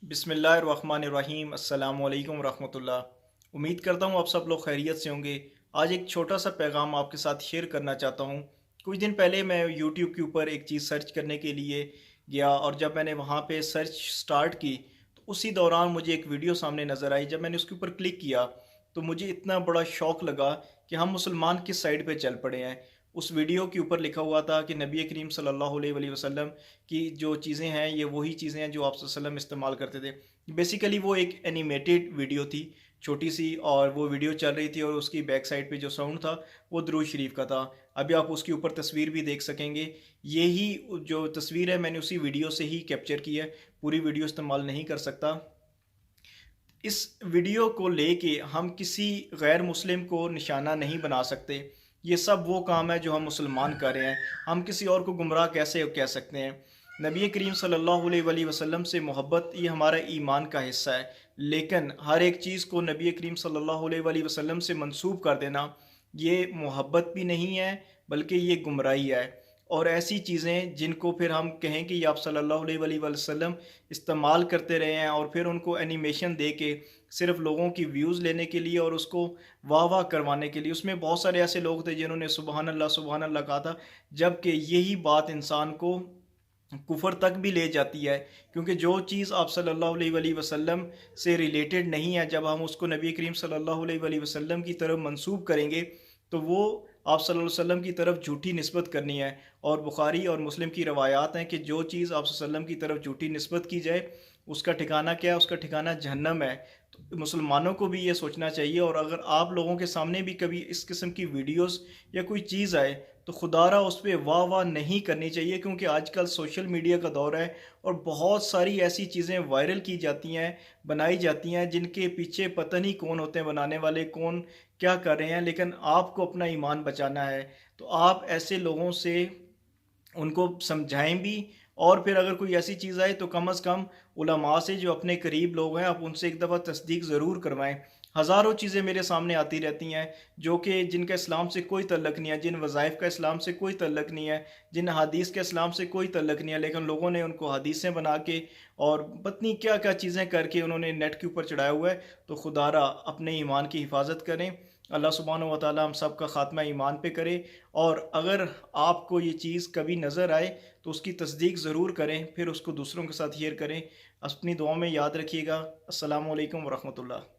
बिस्मिल्लाहिर्रहमानिर्रहीम। अस्सलाम वालेकुम रहमतुल्लाह। उम्मीद करता हूँ आप सब लोग खैरियत से होंगे। आज एक छोटा सा पैगाम आपके साथ शेयर करना चाहता हूँ। कुछ दिन पहले मैं यूट्यूब के ऊपर एक चीज़ सर्च करने के लिए गया, और जब मैंने वहाँ पे सर्च स्टार्ट की तो उसी दौरान मुझे एक वीडियो सामने नज़र आई। जब मैंने उसके ऊपर क्लिक किया तो मुझे इतना बड़ा शौक़ लगा कि हम मुसलमान किस साइड पे चल पड़े हैं। उस वीडियो के ऊपर लिखा हुआ था कि नबी करीम सल्लल्लाहु अलैहि वसल्लम की जो चीज़ें हैं ये वही चीज़ें हैं जो आप सल्लल्लाहु अलैहि वसल्लम इस्तेमाल करते थे। बेसिकली वो एक एनिमेटेड वीडियो थी, छोटी सी, और वो वीडियो चल रही थी और उसकी बैक साइड पे जो साउंड था वो दुरूद शरीफ का था। अभी आप उसके ऊपर तस्वीर भी देख सकेंगे। यही जो तस्वीर है मैंने उसी वीडियो से ही कैप्चर की है, पूरी वीडियो इस्तेमाल नहीं कर सकता। इस वीडियो को लेके हम किसी गैर मुस्लिम को निशाना नहीं बना सकते। ये सब वो काम है जो हम मुसलमान कर रहे हैं। हम किसी और को गुमराह कैसे कह सकते हैं? नबी करीम सल्लल्लाहु अलैहि वसल्लम से मोहब्बत ये हमारा ईमान का हिस्सा है, लेकिन हर एक चीज़ को नबी करीम सल्लल्लाहु अलैहि वसल्लम से मंसूब कर देना ये मोहब्बत भी नहीं है, बल्कि ये गुमराही है। और ऐसी चीज़ें जिनको फिर हम कहें कि ये आप सल्लल्लाहु अलैहि वसल्लम इस्तेमाल करते रहे हैं, और फिर उनको एनिमेशन दे के सिर्फ लोगों की व्यूज़ लेने के लिए और उसको वाह वाह करवाने के लिए, उसमें बहुत सारे ऐसे लोग थे जिन्होंने सुबहान अल्लाह कहा था, जबकि यही बात इंसान को कुफर तक भी ले जाती है। क्योंकि जो चीज़ आप सल्लल्लाहु अलैहि वसल्लम से रिलेटेड नहीं है, जब हम उसको नबी करीम सल्लल्लाहु अलैहि वसल्लम की तरफ मंसूब करेंगे तो वो आप सल्लल्लाहु अलैहि वसल्लम की तरफ झूठी निस्बत करनी है। और बुखारी और मुस्लिम की रवायात हैं कि जो चीज़ आप सल्लल्लाहु अलैहि वसल्लम की तरफ झूठी निस्बत की जाए उसका ठिकाना क्या है? उसका ठिकाना जहन्नम है। तो मुसलमानों को भी ये सोचना चाहिए। और अगर आप लोगों के सामने भी कभी इस किस्म की वीडियोस या कोई चीज़ आए तो खुदारा उस पर वाह वाह नहीं करनी चाहिए, क्योंकि आजकल सोशल मीडिया का दौर है और बहुत सारी ऐसी चीज़ें वायरल की जाती हैं, बनाई जाती हैं, जिनके पीछे पता नहीं कौन होते हैं बनाने वाले, कौन क्या कर रहे हैं। लेकिन आपको अपना ईमान बचाना है तो आप ऐसे लोगों से उनको समझाएं भी। और फिर अगर कोई ऐसी चीज़ आए तो कम अज़ कम उलमा से, जो अपने करीब लोग हैं, आप उनसे एक दफ़ा तस्दीक ज़रूर करवाएं। हज़ारों चीज़ें मेरे सामने आती रहती हैं जो कि जिनका इस्लाम से कोई तल्लक नहीं है, जिन वज़ाइफ का इस्लाम से कोई तल्लक नहीं है, जिन हदीस के इस्लाम से कोई तल्लक नहीं है, लेकिन लोगों ने उनको हदीसें बना के और पत्नी क्या क्या चीज़ें करके उन्होंने नेट के ऊपर चढ़ाया हुआ है। तो खुदारा अपने ईमान की हिफाजत करें। अल्लाह सुब्हानहू व तआला हम सब का ख़ात्मा ईमान पे करे। और अगर आपको ये चीज़ कभी नज़र आए तो उसकी तस्दीक ज़रूर करें, फिर उसको दूसरों के साथ शेयर करें। अपनी दुआ में याद रखिएगा। अस्सलामु अलैकुम व रहमतुल्लाह।